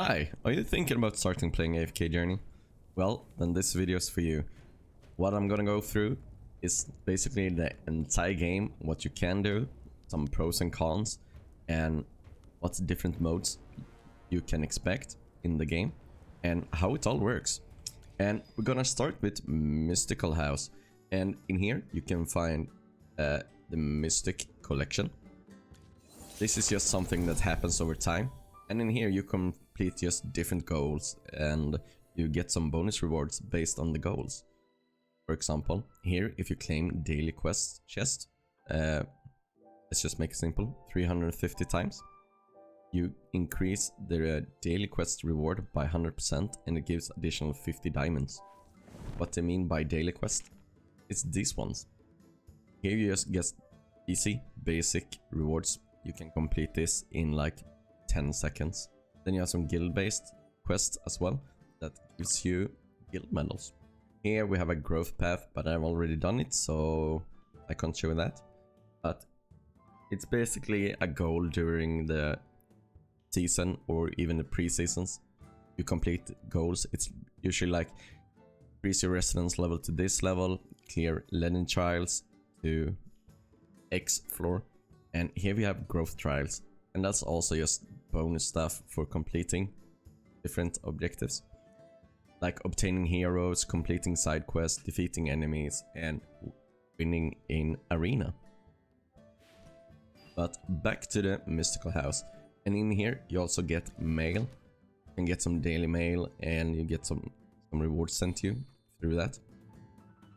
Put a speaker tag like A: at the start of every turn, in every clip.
A: Hi, are you thinking about starting playing AFK Journey? Well, then this video is for you. What I'm gonna go through is basically the entire game, what you can do, some pros and cons, and what different modes you can expect in the game, and how it all works. And we're gonna start with Mystical House, and in here you can find the Mystic Collection. This is just something that happens over time, and in here you complete just different goals and you get some bonus rewards based on the goals. For example, here if you claim daily quest chest, let's just make it simple, 350 times, you increase the daily quest reward by 100% and it gives additional 50 diamonds. What I mean by daily quest, it's these ones. Here you just get easy, basic rewards. You can complete this in like 10 seconds. Then you have some guild-based quests as well that gives you guild medals. Here we have a growth path, but I've already done it, so I can't show that. But it's basically a goal during the season or even the pre-seasons. You complete goals. It's usually like increase your residence level to this level, clear legend trials to X floor. And here we have growth trials, and that's also just bonus stuff for completing different objectives, like obtaining heroes, completing side quests, defeating enemies, and winning in arena. But back to the Mystical House, and in here you also get mail. You can get some daily mail, and you get some rewards sent to you through that.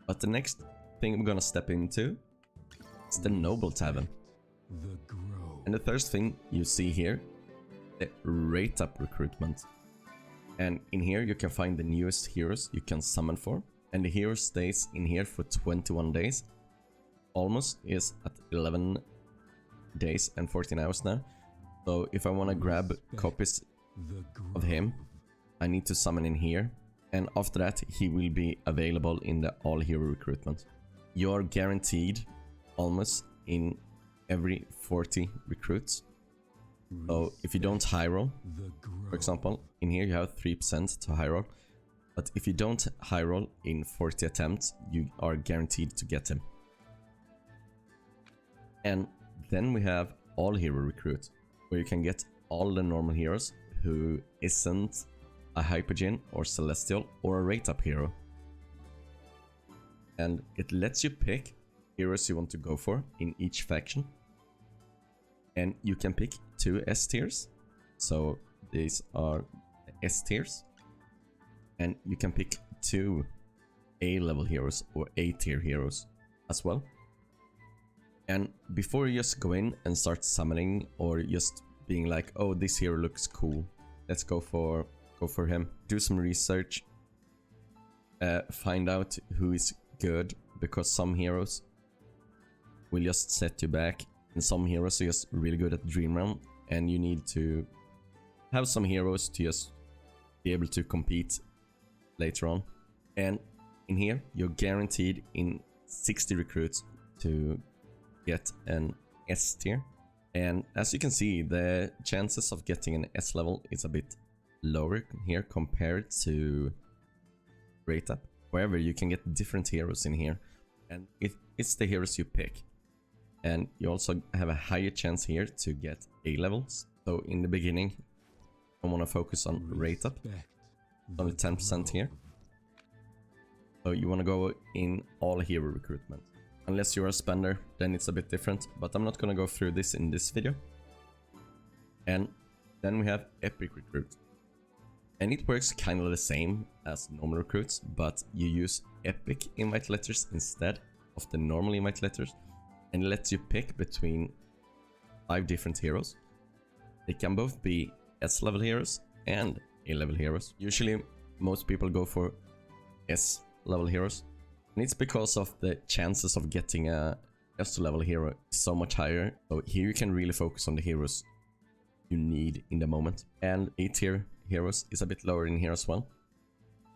A: But the next thing we're gonna step into is the Noble Tavern. And the first thing you see here, the rate up recruitment. And in here you can find the newest heroes you can summon for. And the hero stays in here for 21 days. Almost is at 11 days and 14 hours now. So if I want to grab copies of him, I need to summon in here. And after that he will be available in the all hero recruitment. You're guaranteed almost in every 40 recruits. So if you don't high roll, for example, in here you have 3% to high roll, but if you don't high roll in 40 attempts, you are guaranteed to get him. And then we have all hero recruit, where you can get all the normal heroes who isn't a hypergene or celestial or a rate up hero. And it lets you pick heroes you want to go for in each faction. And you can pick 2 S tiers. So these are S tiers. And you can pick 2 A level heroes or A tier heroes as well. And before you just go in and start summoning or just being like, oh, this hero looks cool, let's go for him. Do some research. Find out who is good, because some heroes will just set you back, and some heroes are just really good at Dream Realm, and you need to have some heroes to just be able to compete later on. And in here you're guaranteed in 60 recruits to get an S tier, and as you can see, the chances of getting an S level is a bit lower here compared to rate up. However, you can get different heroes in here, and it's the heroes you pick. And you also have a higher chance here to get A levels. So in the beginning, I want to focus on rate up, only 10% here. So you want to go in all hero recruitment. Unless you're a spender, then it's a bit different, but I'm not going to go through this in this video. And then we have Epic Recruit. And it works kind of the same as normal recruits, but you use Epic invite letters instead of the normal invite letters. And it lets you pick between 5 different heroes. They can both be S level heroes and A level heroes. Usually most people go for S level heroes, and it's because of the chances of getting a S level hero is so much higher. So here you can really focus on the heroes you need in the moment. And A tier heroes is a bit lower in here as well,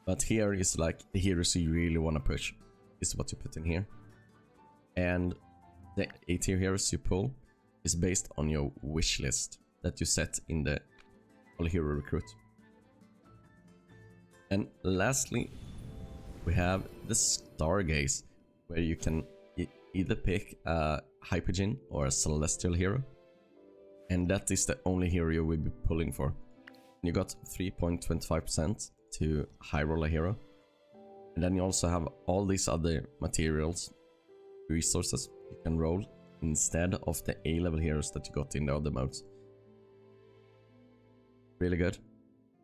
A: but here is like the heroes you really want to push is what you put in here. And the A tier heroes you pull is based on your wish list that you set in the all hero recruit. And lastly, we have the Stargaze, where you can either pick a Hypogean or a Celestial hero. And that is the only hero you will be pulling for. You got 3.25% to high roll a hero. And then you also have all these other materials, resources you can roll instead of the A level heroes that you got in the other modes. Really good.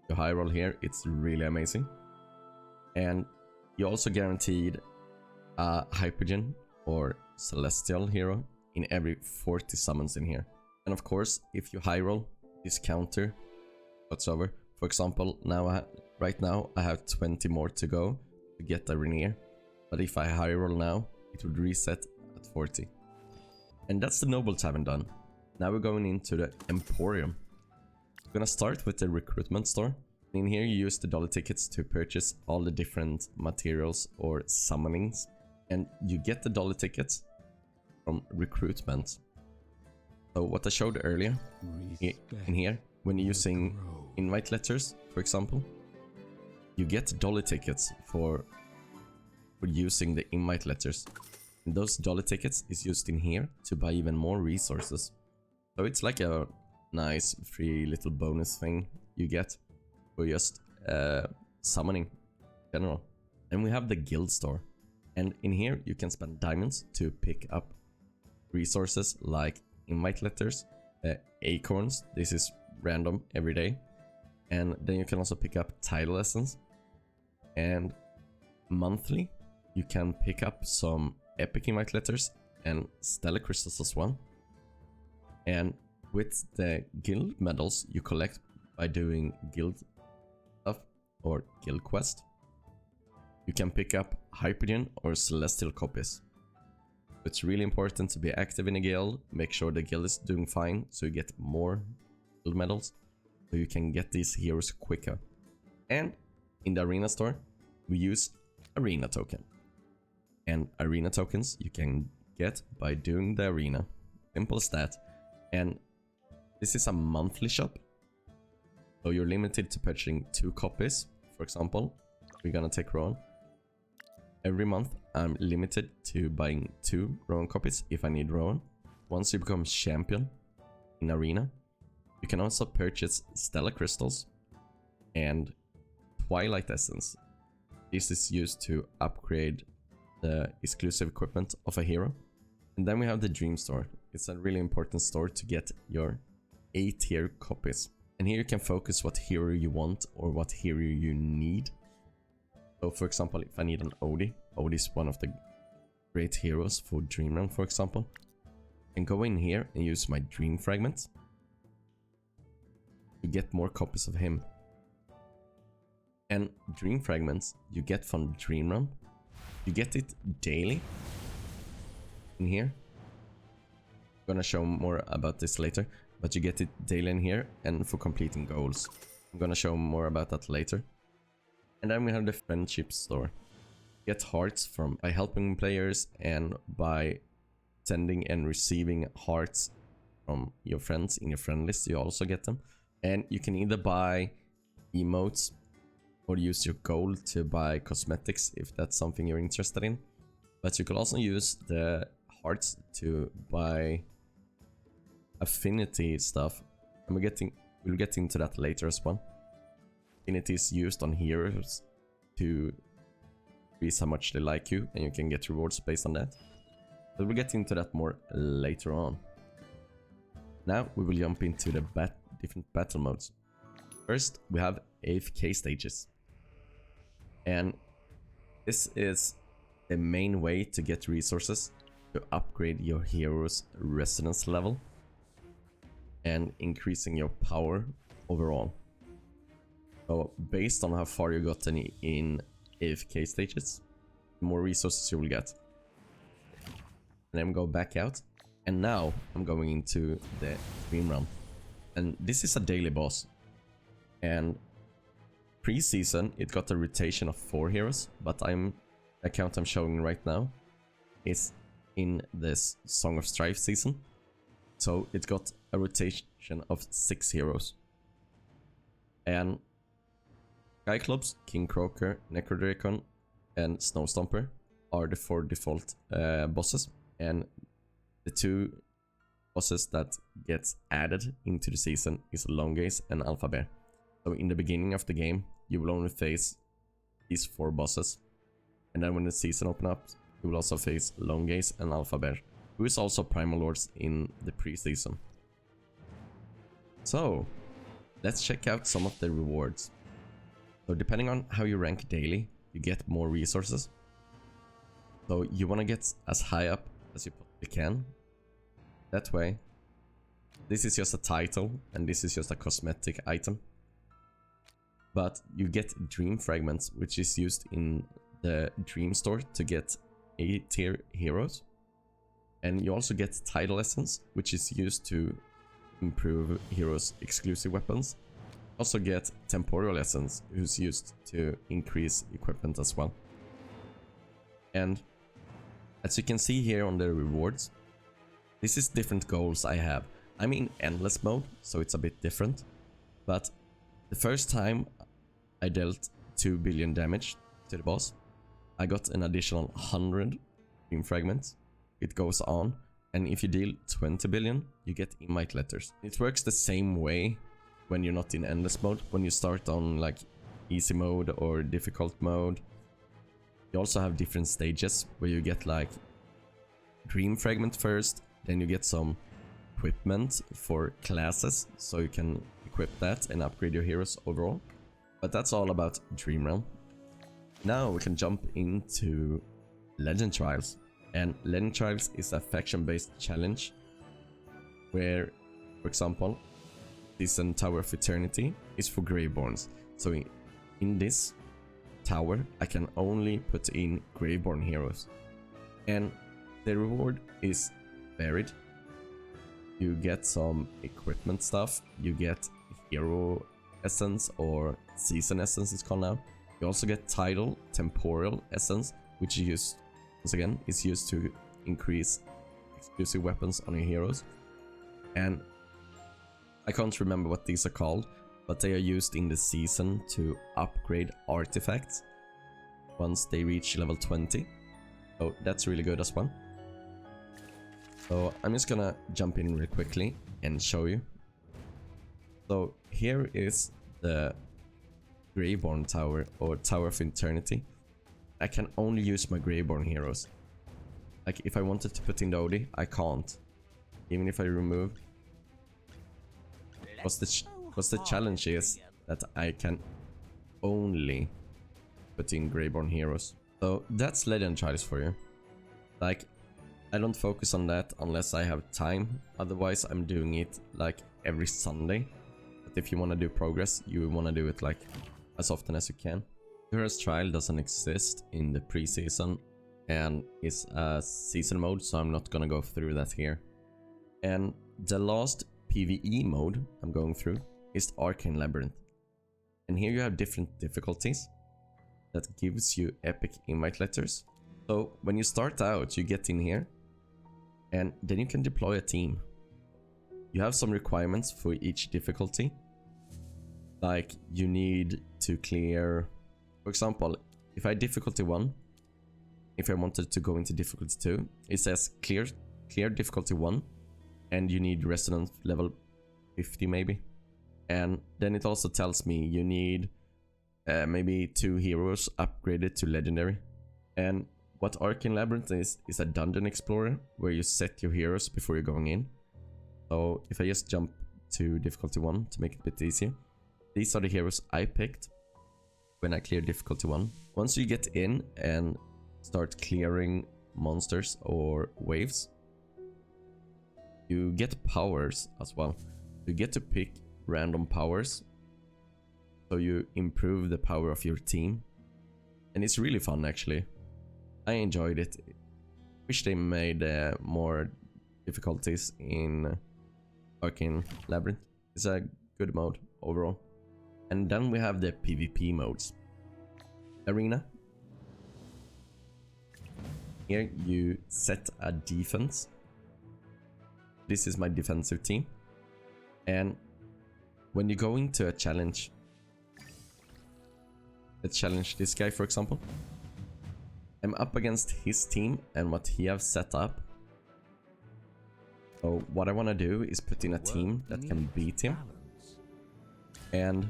A: The high roll here, it's really amazing. And you also guaranteed a Hypogean or Celestial hero in every 40 summons in here. And of course, if you high roll, this counter whatsoever. For example, right now I have 20 more to go to get the Rainier. But if I high roll now, it would reset at 40. And that's the Noble Tavern done. Now we're going into the Emporium. We're gonna start with the recruitment store. In here you use the dollar tickets to purchase all the different materials or summonings. And you get the dollar tickets from recruitment. So what I showed earlier, in here, when you're using invite letters, for example, you get dollar tickets for using the invite letters. And those dollar tickets is used in here to buy even more resources. So it's like a nice free little bonus thing you get for just summoning in general. And we have the guild store. And in here you can spend diamonds to pick up resources like invite letters, acorns, this is random every day. And then you can also pick up title lessons. And monthly you can pick up some epic invite letters and stellar crystals as well. And with the guild medals you collect by doing guild stuff or guild quest, you can pick up Hypogean or Celestial copies. It's really important to be active in a guild, make sure the guild is doing fine so you get more guild medals, so you can get these heroes quicker. And in the arena store, we use arena token. And arena tokens you can get by doing the arena. Simple as that. And this is a monthly shop. So you're limited to purchasing 2 copies. For example, we're gonna take Rowan. Every month I'm limited to buying 2 Rowan copies if I need Rowan. Once you become champion in arena, you can also purchase stellar crystals and twilight essence. This is used to upgrade the exclusive equipment of a hero. And then we have the dream store. It's a really important store to get your A tier copies. And here you can focus what hero you want or what hero you need. So for example, if I need an Odie is one of the great heroes for Dream Run, for example. And go in here and use my Dream Fragment to get more copies of him. And Dream Fragments you get from Dream Run. You get it daily in here. I'm gonna show more about this later, but you get it daily in here and for completing goals. I'm gonna show more about that later. And then we have the friendship store. Get hearts by helping players and by sending and receiving hearts from your friends in your friend list. You also get them. And you can either buy emotes or use your gold to buy cosmetics if that's something you're interested in. But you can also use the hearts to buy affinity stuff. And we'll get into that later as well. Affinity is used on heroes to increase how much they like you, and you can get rewards based on that. But we'll get into that more later on. Now we will jump into the different battle modes. First we have AFK stages. And this is the main way to get resources to upgrade your hero's resonance level and increasing your power overall. So based on how far you got in AFK stages, the more resources you will get. And then go back out. And now I'm going into the Dream Run. And this is a daily boss. And pre-season it got a rotation of 4 heroes, but the account I'm showing right now is in this Song of Strife season. So it got a rotation of 6 heroes. And Cyclops, King Croaker, Necrodracon, and Snowstomper are the 4 default bosses, and the 2 bosses that gets added into the season is Longaze and Alpha Bear. So in the beginning of the game, you will only face these 4 bosses, and then when the season opens up, you will also face Longaze and Alpha Bear, who is also Primal Lords in the pre-season. So let's check out some of the rewards. So depending on how you rank daily, you get more resources. So you want to get as high up as you possibly can. That way, this is just a title and this is just a cosmetic item. But you get Dream Fragments, which is used in the Dream Store to get A-tier heroes. And you also get Tidal Essence, which is used to improve heroes' exclusive weapons. Also get Temporal Essence, who's used to increase equipment as well. And as you can see here on the rewards, this is different goals I have. I'm in endless mode, so it's a bit different. But the first time I dealt 2 billion damage to the boss, I got an additional 100 Dream Fragments. It goes on, and if you deal 20 billion, you get invite letters. It works the same way when you're not in endless mode. When you start on like easy mode or difficult mode, you also have different stages where you get like Dream Fragment first, then you get some equipment for classes, so you can equip that and upgrade your heroes overall. But that's all about Dream Realm. Now we can jump into Legend Trials. And Legend Trials is a faction-based challenge where, for example, Season Tower of Eternity is for Graveborns. So in this tower, I can only put in Graveborn heroes. And the reward is varied. You get some equipment stuff, you get Hero Essence or Season Essence it's called now. You also get Tidal Temporal Essence, which is used, once again, is used to increase exclusive weapons on your heroes. And I can't remember what these are called, but they are used in the season to upgrade artifacts once they reach level 20. So that's really good as well. So I'm just gonna jump in real quickly and show you. So here is the Graveborn Tower or Tower of Eternity. I can only use my Graveborn heroes. Like if I wanted to put in the OD, I can't. Even if I remove. Because the challenge is that I can only put in Graveborn heroes. So that's Legend Trials for you. Like, I don't focus on that unless I have time. Otherwise, I'm doing it like every Sunday. But if you want to do progress, you want to do it like as often as you can. Heroes Trial doesn't exist in the pre-season and is a season mode, so I'm not gonna go through that here. And the last PvE mode I'm going through is Arcane Labyrinth. And here you have different difficulties that gives you epic invite letters. So when you start out, you get in here and then you can deploy a team. You have some requirements for each difficulty. Like you need to clear, for example, if I difficulty 1, if I wanted to go into difficulty 2, it says clear difficulty 1 and you need resonance level 50 maybe. And then it also tells me you need maybe 2 heroes upgraded to legendary. And what Arcane Labyrinth is a dungeon explorer where you set your heroes before you're going in. So if I just jump to difficulty 1 to make it a bit easier, these are the heroes I picked when I clear difficulty 1. Once you get in and start clearing monsters or waves, you get powers as well. You get to pick random powers, so you improve the power of your team, and it's really fun actually. I enjoyed it. Wish they made more difficulties in Arcane Labyrinth. It's a good mode overall. And then we have the PvP modes. Arena. Here you set a defense. This is my defensive team. And when you go into a challenge, Let's challenge this guy, for example. I'm up against his team and what he have set up. So what I want to do is put in a team that can beat him. And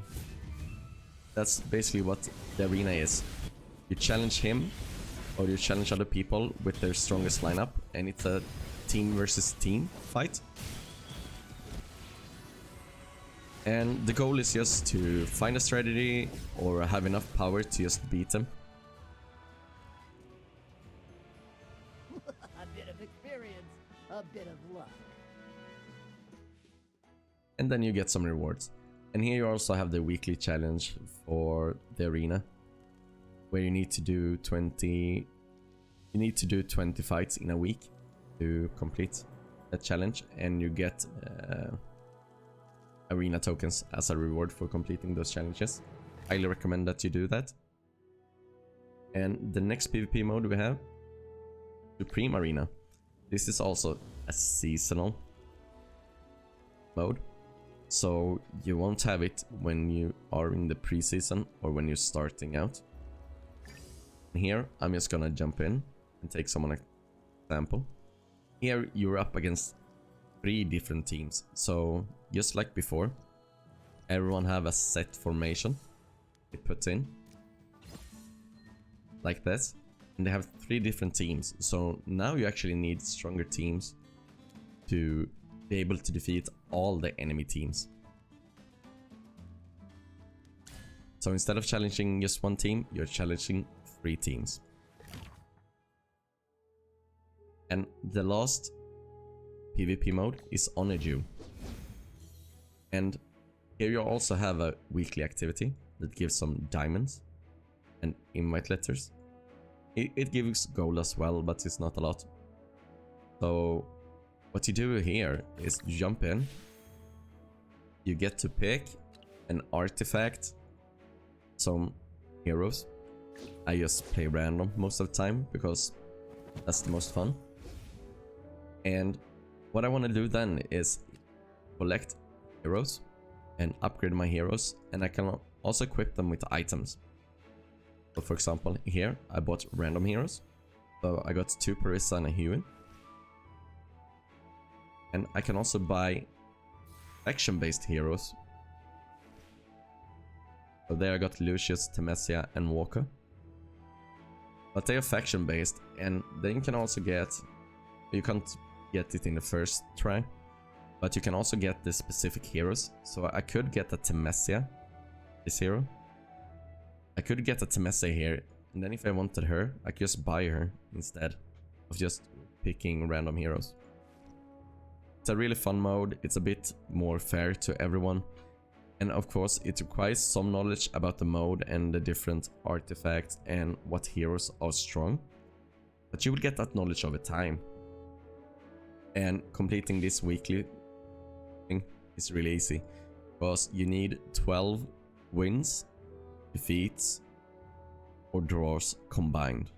A: that's basically what the arena is. You challenge him, or you challenge other people with their strongest lineup, and it's a team versus team fight. And the goal is just to find a strategy or have enough power to just beat them.
B: A bit of experience, a bit of luck.
A: And then you get some rewards. And here you also have the weekly challenge for the arena, where you need to do 20 fights in a week to complete that challenge, and you get arena tokens as a reward for completing those challenges. Highly recommend that you do that. And the next PvP mode we have, Supreme Arena. This is also a seasonal mode, so you won't have it when you are in the pre-season or when you're starting out. And here I'm just gonna jump in and take someone example. Here you're up against 3 different teams, so just like before, everyone have a set formation they put in like this, and they have 3 different teams. So now you actually need stronger teams to be able to defeat all the enemy teams. So instead of challenging just 1 team, you're challenging 3 teams. And the last PvP mode is Honeydew. And here you also have a weekly activity that gives some diamonds and invite letters. It gives gold as well, but it's not a lot. So what you do here is you jump in, you get to pick an artifact, some heroes. I just play random most of the time because that's the most fun. And what I want to do then is collect heroes and upgrade my heroes, and I can also equip them with items. So for example, here I bought random heroes. So I got 2 Parissa and a Huin. And I can also buy faction-based heroes. So there I got Lucius, Temesia and Walker. But they are faction-based, and then you can also get... You can't get it in the first try, but you can also get the specific heroes. So I could get a Temesia, this hero. I could get a Temesia here, and then if I wanted her, I could just buy her instead of just picking random heroes. It's a really fun mode, it's a bit more fair to everyone, and of course it requires some knowledge about the mode and the different artifacts and what heroes are strong, but you will get that knowledge over time. And completing this weekly thing is really easy, because you need 12 wins, defeats or draws combined,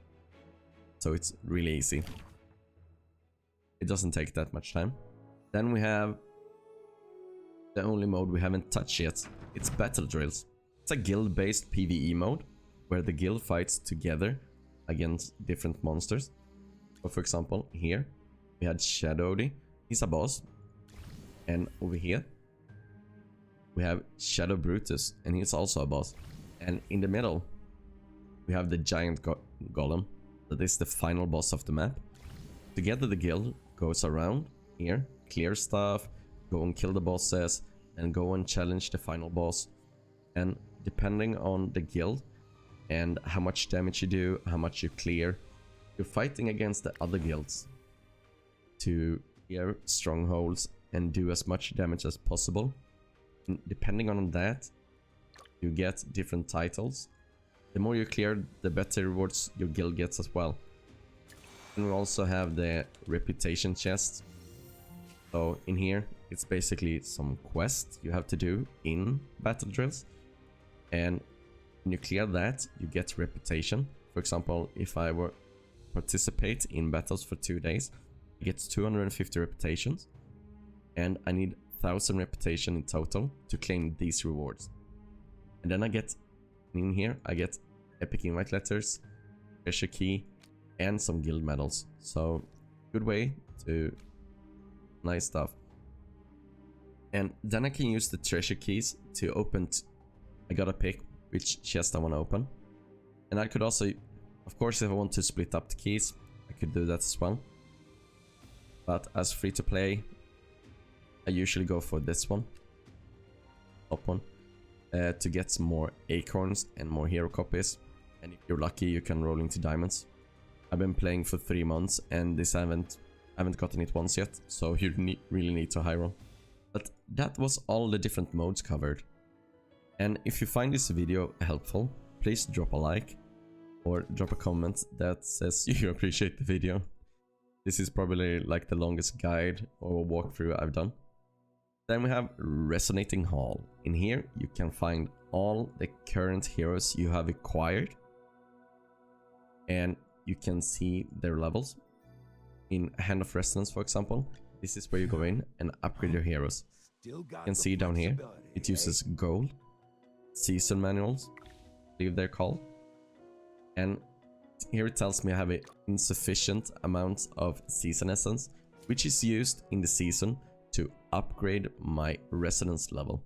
A: so it's really easy. It doesn't take that much time. Then we have the only mode we haven't touched yet. It's Battle Drills. It's a guild-based PvE mode where the guild fights together against different monsters. So for example, here we had Shadowdy. He's a boss. And over here we have Shadow Brutus, and he's also a boss. And in the middle we have the giant golem. That is the final boss of the map. Together the guild goes around here, clear stuff, go and kill the bosses, and go and challenge the final boss. And depending on the guild and how much damage you do, how much you clear, you're fighting against the other guilds to clear strongholds and do as much damage as possible. And depending on that, you get different titles. The more you clear, the better rewards your guild gets as well. And we also have the reputation chest. So in here, it's basically some quests you have to do in Battle Drills. And when you clear that, you get reputation. For example, if I were participate in battles for 2 days, I get 250 reputations. And I need 1000 reputation in total to claim these rewards. And then I get, in here, I get epic invite letters, treasure key, and some guild medals. So good way to nice stuff. And then I can use the treasure keys to open I gotta pick which chest I want to open. And I could also, of course, if I want to split up the keys, I could do that as well. But as free to play, I usually go for this one, top one, to get some more acorns and more hero copies. And if you're lucky, you can roll into diamonds. I've been playing for 3 months and this I haven't gotten it once yet, so you really need to high roll. But that was all the different modes covered. And if you find this video helpful, please drop a like or drop a comment that says you appreciate the video. This is probably like the longest guide or walkthrough I've done. Then we have Resonating Hall. In here you can find all the current heroes you have acquired, and you can see their levels. In Hand of Resonance, for example, this is where you go in and upgrade your heroes. You can see down here, it uses gold, season manuals, I believe they're called. And here it tells me I have an insufficient amount of season essence, which is used in the season to upgrade my resonance level.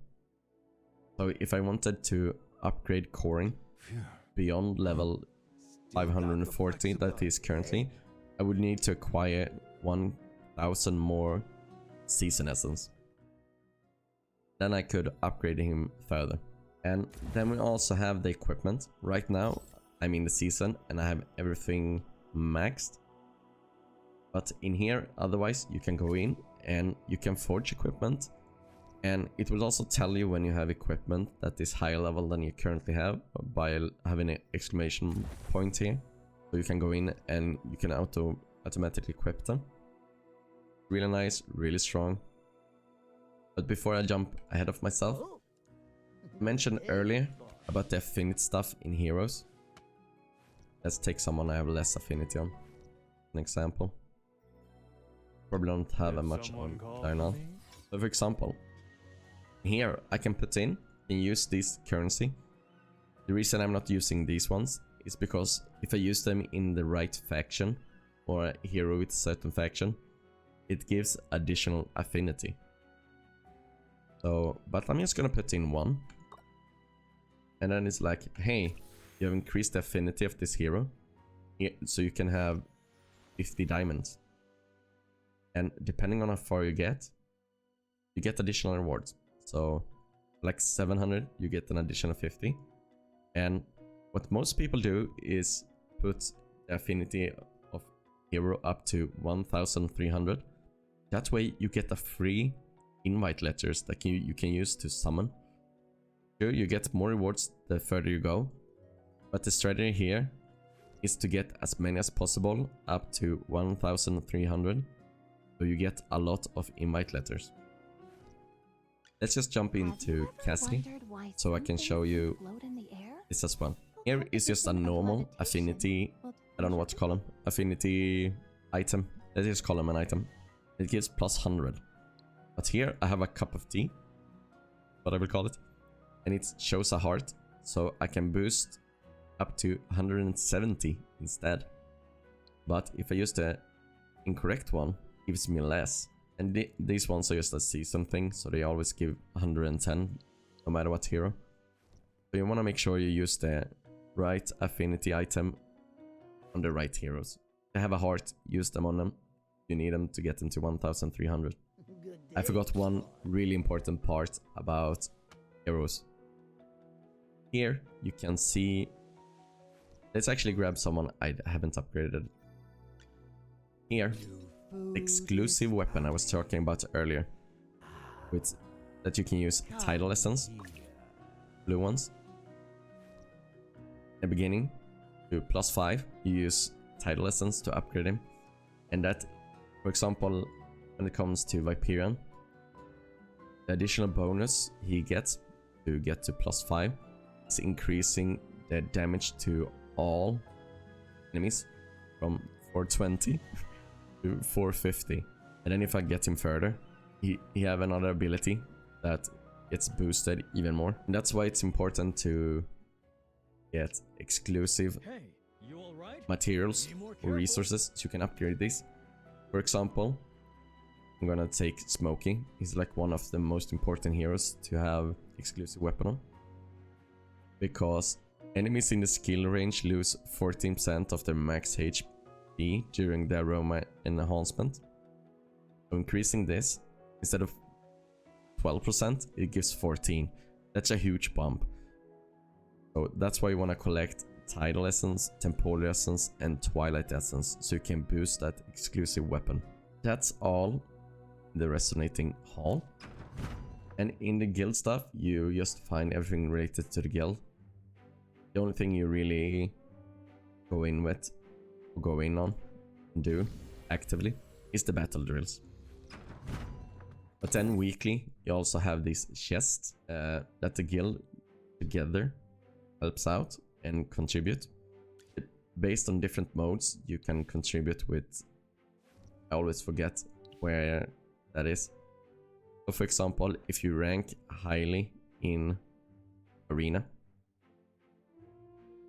A: So if I wanted to upgrade coring beyond level 540 that is currently, I would need to acquire 1000 more season essence. Then I could upgrade him further. And then we also have the equipment. Right now I'm in the season and I have everything maxed. But in here, otherwise, you can go in and you can forge equipment. And it will also tell you when you have equipment that is higher level than you currently have by having an exclamation point here. So you can go in and you can automatically equip them. Really nice, really strong. But before I jump ahead of myself, I mentioned earlier about the affinity stuff in heroes. Let's take someone I have less affinity on. An example. Probably don't have a much on Diurnal. So for example, here I can put in and use this currency. The reason I'm not using these ones is because if I use them in the right faction or a hero with a certain faction, it gives additional affinity. So, but I'm just gonna put in one. And then it's like, hey, you have increased the affinity of this hero. So you can have 50 diamonds. And depending on how far you get additional rewards. So like 700, you get an additional 50. And what most people do is put the affinity of hero up to 1300. That way you get a free invite letters that you can use to summon. Sure, you get more rewards the further you go, but the strategy here is to get as many as possible up to 1300, so you get a lot of invite letters. Let's just jump into Cassidy so I can show you this as well. Here is just a normal affinity, I don't know what to call them, affinity item. Let's just call them an item. It gives plus 100. But here I have a cup of tea, what I will call it, and it shows a heart, so I can boost up to 170 instead. But if I use the incorrect one, it gives me less. And these ones are just a season thing, so they always give 110 no matter what hero. So you want to make sure you use the right affinity item on the right heroes. If they have a heart, use them on them. You need them to get into 1300. I forgot one really important part about heroes. Here you can see, let's actually grab someone I haven't upgraded. Here, the exclusive weapon I was talking about earlier, with that you can use tidal essence, blue ones. In the beginning, to +5, you use tidal essence to upgrade him, and that, for example, when it comes to Viperian, the additional bonus he gets to get to +5 is increasing the damage to all enemies from 420 to 450. And then if I get him further, he have another ability that gets boosted even more. And that's why it's important to get exclusive
C: Hey, you all right?
A: materials
C: Be more
A: or
C: careful.
A: resources, so you can upgrade these. For example, I'm gonna take Smokey. He's like one of the most important heroes to have exclusive weapon on, because enemies in the skill range lose 14% of their max HP during the aroma enhancement. So increasing this, instead of 12%, it gives 14. That's a huge bump. So that's why you want to collect Tidal Essence, Temporal Essence, and Twilight Essence, so you can boost that exclusive weapon. That's all in the Resonating Hall. And in the guild stuff, you just find everything related to the guild. The only thing you really go in with, or go in on, and do actively, is the battle drills. But then weekly, you also have these chests that the guild together helps out and contribute. Based on different modes, you can contribute with... I always forget where that is. So for example, if you rank highly in Arena,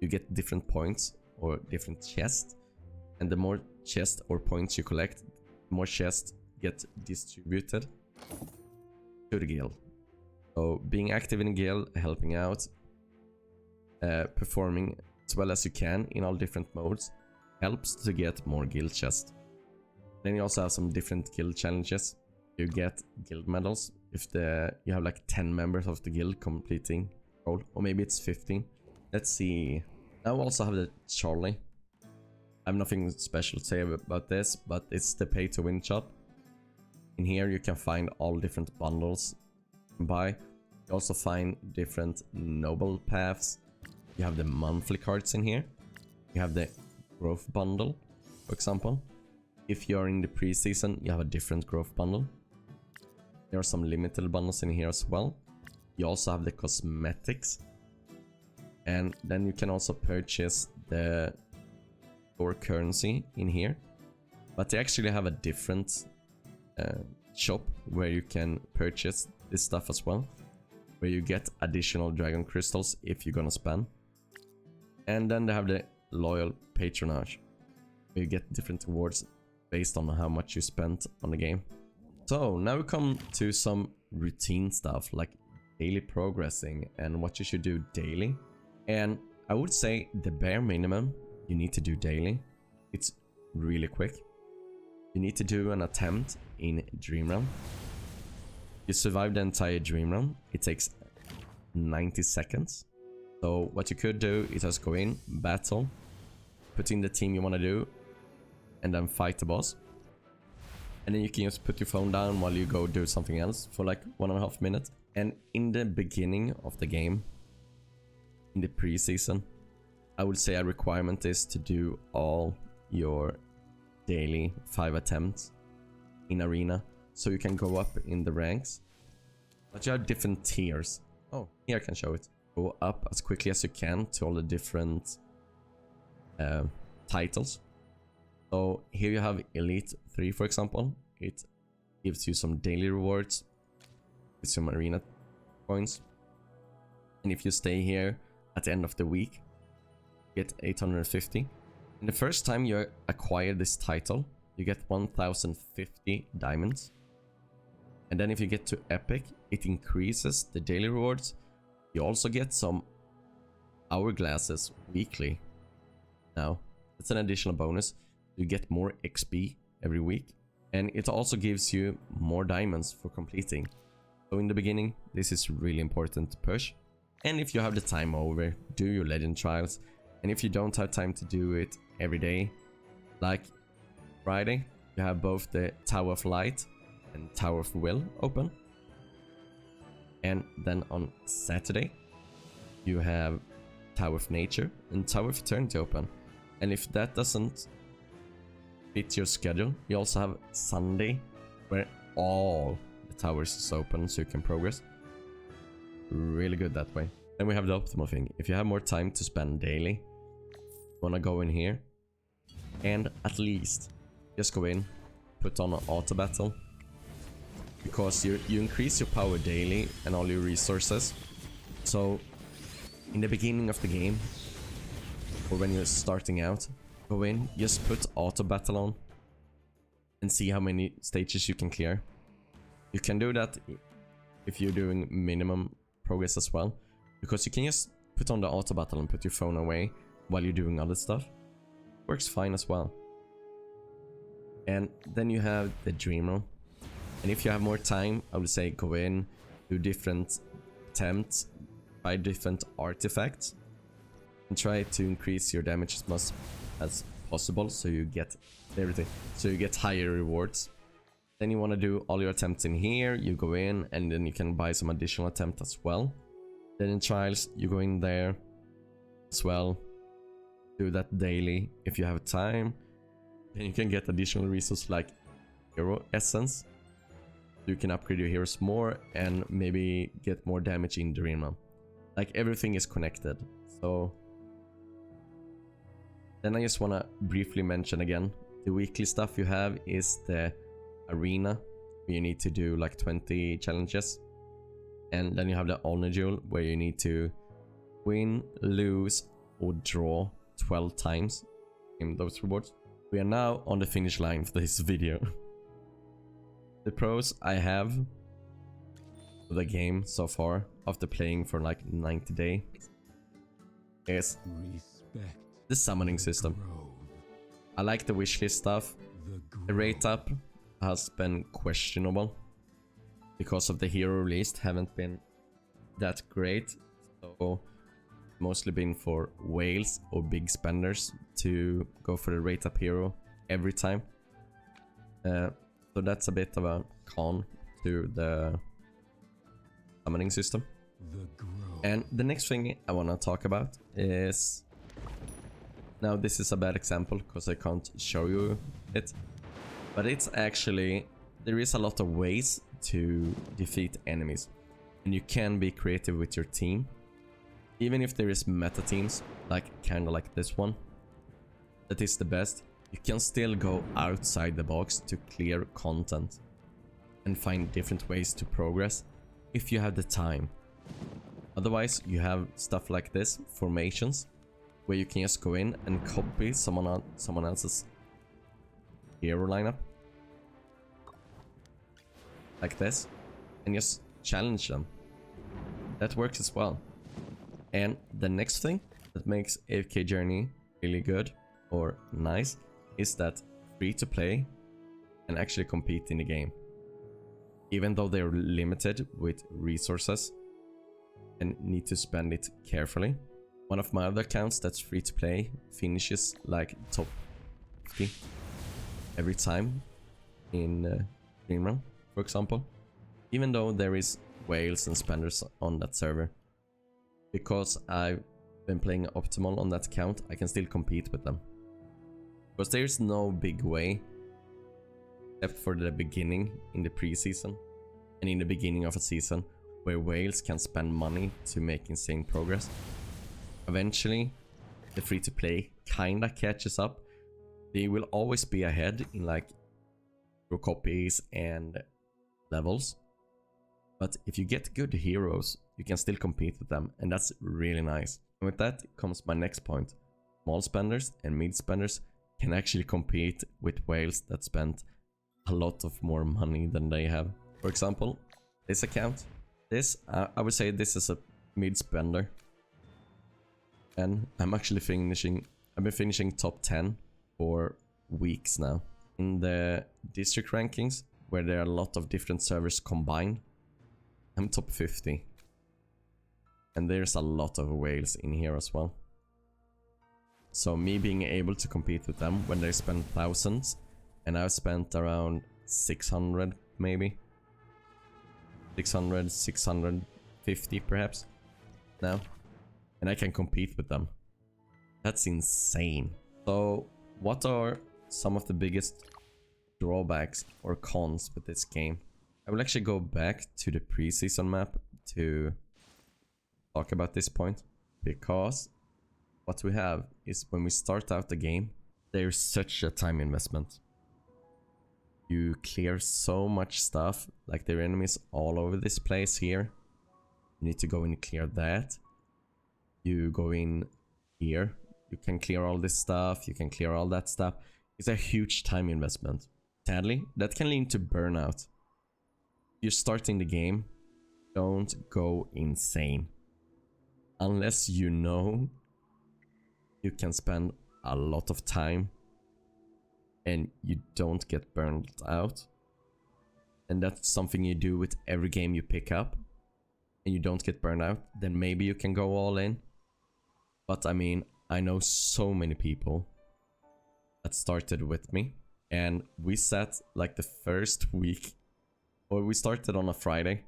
A: you get different points or different chests. And the more chests or points you collect, the more chests get distributed to the guild. So being active in a guild, helping out, performing as well as you can in all different modes helps to get more guild chests. Then you also have some different guild challenges. You get guild medals if you have like 10 members of the guild completing goal, or maybe it's 15. Let's see. Now we also have the Trolley. I have nothing special to say about this, but it's the pay to win shop. In here you can find all different bundles you can buy. You also find different noble paths. You have the monthly cards in here. You have the growth bundle, for example. If you're in the pre-season, you have a different growth bundle. There are some limited bundles in here as well. You also have the cosmetics. And then you can also purchase the store currency in here. But they actually have a different shop where you can purchase this stuff as well, where you get additional dragon crystals if you're gonna spend. And then they have the loyal patronage, where you get different rewards based on how much you spent on the game. So now we come to some routine stuff like daily progressing and what you should do daily. And I would say the bare minimum you need to do daily, it's really quick. You need to do an attempt in Dream Realm. You survive the entire Dream Realm. It takes 90 seconds. So what you could do is just go in, battle, put in the team you want to do, and then fight the boss. And then you can just put your phone down while you go do something else for like 1.5 minutes. And in the beginning of the game, in the pre-season, I would say a requirement is to do all your daily 5 attempts in Arena, so you can go up in the ranks. But you have different tiers. Oh, here I can show it. Go up as quickly as you can to all the different titles. So here you have Elite 3, for example. It gives you some daily rewards, gives some Arena points. And if you stay here at the end of the week, you get 850. And the first time you acquire this title, you get 1050 diamonds. And then if you get to Epic, it increases the daily rewards. You also get some hourglasses weekly. Now, that's an additional bonus. You get more XP every week. And it also gives you more diamonds for completing. So in the beginning, this is really important to push. And if you have the time over, do your legend trials. And if you don't have time to do it every day, like Friday, you have both the Tower of Light and Tower of Will open. And then on Saturday, you have Tower of Nature and Tower of Eternity open. And if that doesn't fit your schedule, you also have Sunday, where all the towers is open so you can progress. Really good that way. Then we have the optimal thing. If you have more time to spend daily, you wanna go in here and at least just go in, put on an auto battle, because you increase your power daily and all your resources. So in the beginning of the game, or when you're starting out, go in, just put auto battle on and see how many stages you can clear. You can do that if you're doing minimum progress as well, because you can just put on the auto battle and put your phone away while you're doing other stuff. Works fine as well. And then you have the dream room, and if you have more time, I would say go in, do different attempts, buy different artifacts, and try to increase your damage as much as possible so you get everything, so you get higher rewards. Then you want to do all your attempts in here, you go in, and then you can buy some additional attempt as well. Then in trials, you go in there as well, do that daily if you have time. Then you can get additional resources like hero essence. You can upgrade your heroes more and maybe get more damage in Dream Realm. Like, everything is connected. So then I just want to briefly mention again, the weekly stuff you have is the arena, where you need to do like 20 challenges. And then you have the honor duel, where you need to win, lose, or draw 12 times in those rewards. We are now on the finish line for this video. The pros I have for the game so far, after playing for like 90 days, is the summoning system. I like the wishlist stuff. The rate up has been questionable because of the hero released haven't been that great, so mostly been for whales or big spenders to go for the rate up hero every time. So that's a bit of a con to the summoning system. And the next thing I want to talk about is, now this is a bad example because I can't show you it, but it's actually, there is a lot of ways to defeat enemies, and you can be creative with your team. Even if there is meta teams, like kinda like this one, that is the best, you can still go outside the box to clear content and find different ways to progress if you have the time. Otherwise, you have stuff like this, formations, where you can just go in and copy someone else's hero lineup, like this, and just challenge them. That works as well. And the next thing that makes AFK Journey really good or nice is that free to play and actually compete in the game, even though they're limited with resources and need to spend it carefully. One of my other accounts that's free to play finishes like top 50 every time in Dream Realm, for example, even though there is whales and spenders on that server. Because I've been playing optimal on that account, I can still compete with them. Because there's no big way, except for the beginning in the pre-season and in the beginning of a season, where whales can spend money to make insane progress. Eventually, the free-to-play kinda catches up. They will always be ahead in like your copies and levels. But if you get good heroes, you can still compete with them, and that's really nice. And with that comes my next point. Small spenders and mid spenders can actually compete with whales that spent a lot of more money than they have. For example, this account, I would say this is a mid spender, and I'm actually I've been finishing top 10 for weeks now. In the district rankings, where there are a lot of different servers combined, I'm top 50. And there's a lot of whales in here as well. So me being able to compete with them when they spend thousands, and I've spent around 600 maybe. 600, 650 perhaps now. And I can compete with them. That's insane. So what are some of the biggest drawbacks or cons with this game? I will actually go back to the pre-season map to talk about this point, because what we have is when we start out the game, there's such a time investment. You clear so much stuff, like there are enemies all over this place here. You need to go in and clear that. You go in here you can clear all this stuff, you can clear all that stuff. It's a huge time investment. Sadly, that can lead to burnout. You're starting the game, don't go insane. Unless you know you can spend a lot of time and you don't get burned out. And that's something you do with every game you pick up and you don't get burned out, then maybe you can go all in. But I mean, I know so many people that started with me, and we sat like the first week, or we started on a Friday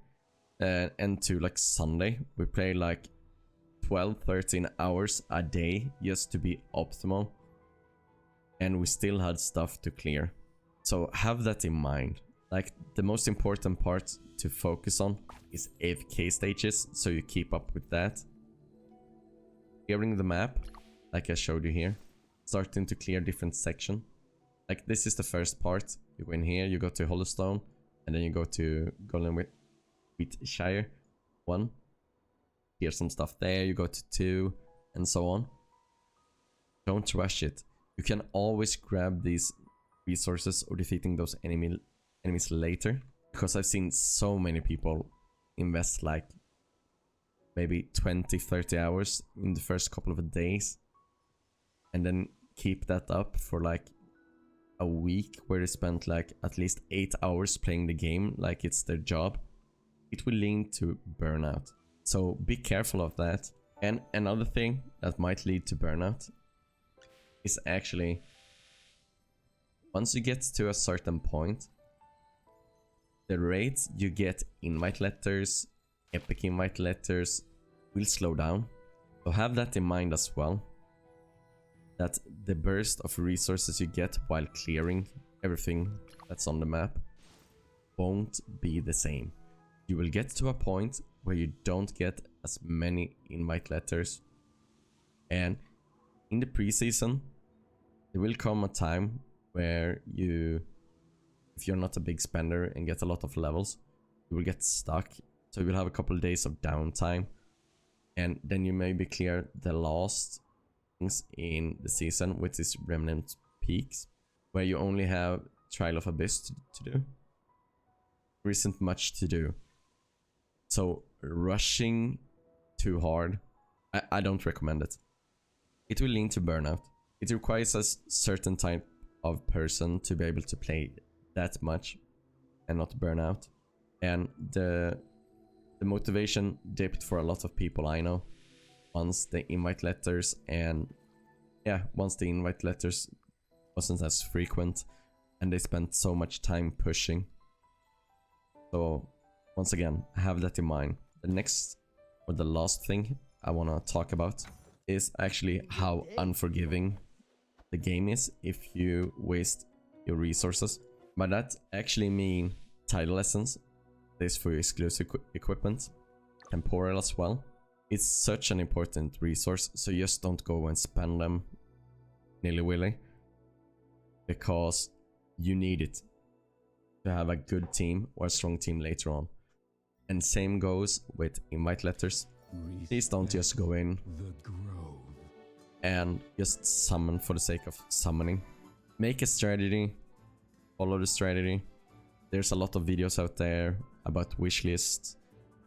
A: and to like Sunday, we played like 12-13 hours a day just to be optimal, and we still had stuff to clear. So have that in mind. Like, the most important part to focus on is AFK stages, so you keep up with that. Clearing the map, like I showed you here, starting to clear different section. Like, this is the first part. You go in here, you go to Hollowstone, and then you go to Golden Wheatshire 1. Clear some stuff there, you go to 2, and so on. Don't rush it. You can always grab these resources or defeating those enemies later, because I've seen so many people invest like maybe 20-30 hours in the first couple of days and then keep that up for like a week where they spent like at least 8 hours playing the game like it's their job. It will lead to burnout, so be careful of that. And another thing that might lead to burnout is actually, once you get to a certain point, the rate you get invite letters, epic invite letters, will slow down. So have that in mind as well, that the burst of resources you get while clearing everything that's on the map won't be the same. You will get to a point where you don't get as many invite letters, and in the preseason there will come a time where you, if you're not a big spender and get a lot of levels, you will get stuck. So you will have a couple of days of downtime, and then you maybe clear the last things in the season, which is Remnant Peaks, where you only have Trial of Abyss to do. There isn't much to do. So rushing too hard, I don't recommend it. It will lead to burnout. It requires a certain type of person to be able to play that much and not burn out. And the motivation dipped for a lot of people I know once the invite letters, and yeah, once the invite letters wasn't as frequent and they spent so much time pushing. So once again, have that in mind. The next, or the last thing I want to talk about is actually how unforgiving the game is if you waste your resources. By that actually mean title lessons. This for your exclusive equipment, temporal as well. It's such an important resource, so just don't go and spend them nilly-willy, because you need it to have a good team or a strong team later on. And same goes with invite letters. Please don't just go in and just summon for the sake of summoning. Make a strategy, follow the strategy. There's a lot of videos out there about wish lists,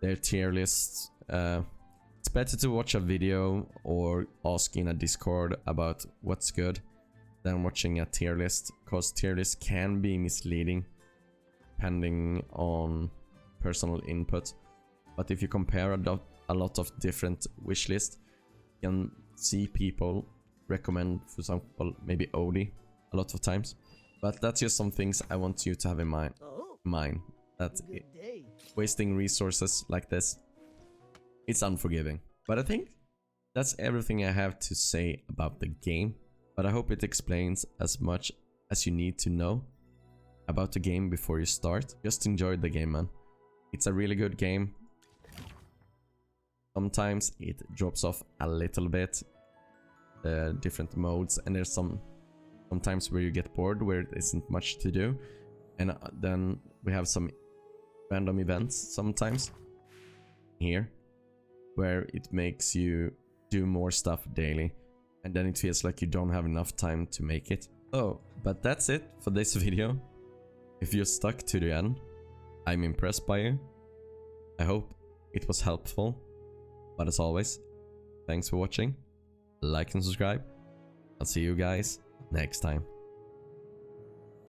A: their tier lists. It's better to watch a video or ask in a Discord about what's good than watching a tier list, because tier lists can be misleading depending on personal input. But if you compare a lot of different wish lists, you can see people recommend, for example, maybe Odie a lot of times. But that's just some things I want you to have in mind. That wasting resources like this, it's unforgiving. But I think that's everything I have to say about the game. But I hope it explains as much as you need to know about the game before you start. Just enjoy the game, man. It's a really good game. Sometimes it drops off a little bit, the different modes, and there's sometimes where you get bored, where there isn't much to do, and then we have some random events sometimes here where it makes you do more stuff daily. and then it feels like you don't have enough time to make it. Oh, but that's it for this video. If you're stuck to the end, I'm impressed by you. I hope it was helpful. But as always, thanks for watching. Like and subscribe. I'll see you guys next time.